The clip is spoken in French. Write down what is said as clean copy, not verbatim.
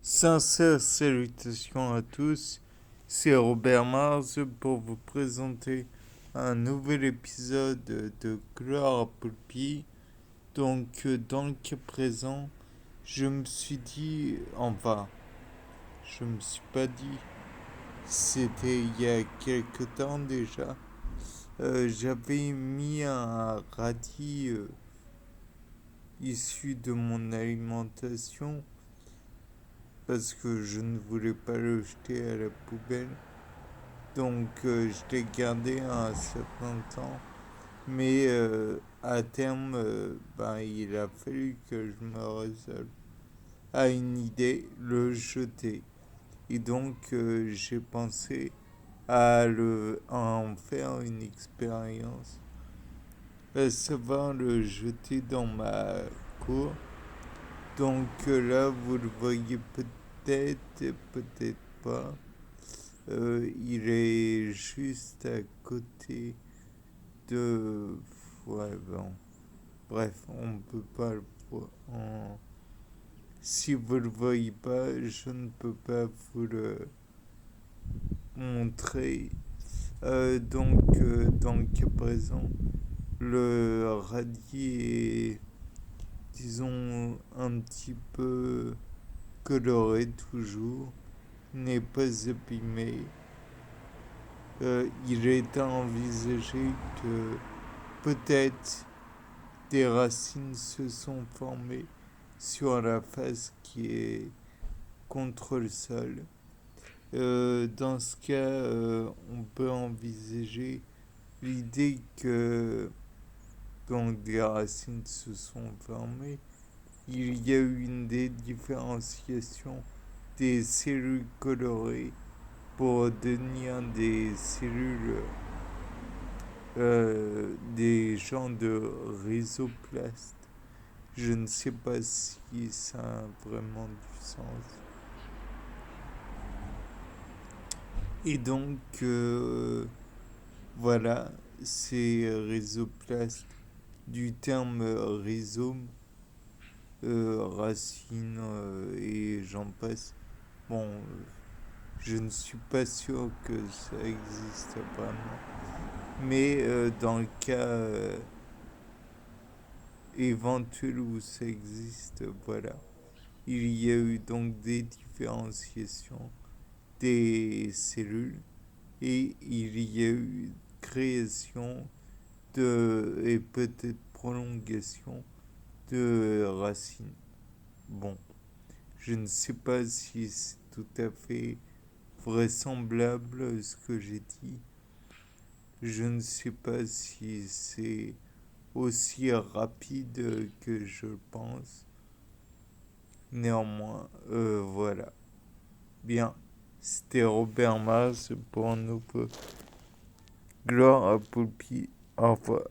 Sincères salutations à tous, c'est Robert Mars pour vous présenter un nouvel épisode de Gloire à Poulpi. Donc, dans le cas présent, je me suis dit, je me suis pas dit, c'était il y a quelque temps déjà, j'avais mis un radis issu de mon alimentation parce que je ne voulais pas le jeter à la poubelle. Donc je l'ai gardé un certain temps. Mais à terme, il a fallu que je me résolve à une idée, le jeter. Et donc j'ai pensé à en faire une expérience, à savoir le jeter dans ma cour. Donc là, vous le voyez peut-être, peut-être pas. Il est juste à côté de... Ouais, bon. Bref, on peut pas le voir. Si vous le voyez pas, je ne peux pas vous le montrer. Dans le cas présent, le radier est, disons, un petit peu coloré toujours, n'est pas abîmé. Il est à envisager que peut-être des racines se sont formées sur la face qui est contre le sol. Dans ce cas, on peut envisager l'idée que donc des racines se sont formées. Il y a eu une dédifférenciation des cellules colorées pour devenir des cellules, des genres de rhizoplastes. Je ne sais pas si ça a vraiment du sens. Et donc, voilà, ces rhizoplastes du terme rhizome, racine et j'en passe. Bon, je ne suis pas sûr que ça existe vraiment. Mais dans le cas éventuel où ça existe, voilà. Il y a eu donc des différenciations des cellules et il y a eu création et peut-être prolongation de racines. Bon, je ne sais pas si c'est tout à fait vraisemblable ce que j'ai dit. Je ne sais pas si c'est aussi rapide que je pense. Néanmoins, voilà. Bien, c'était Robert Mars pour un nouveau Gloire à Poulpi. Au revoir.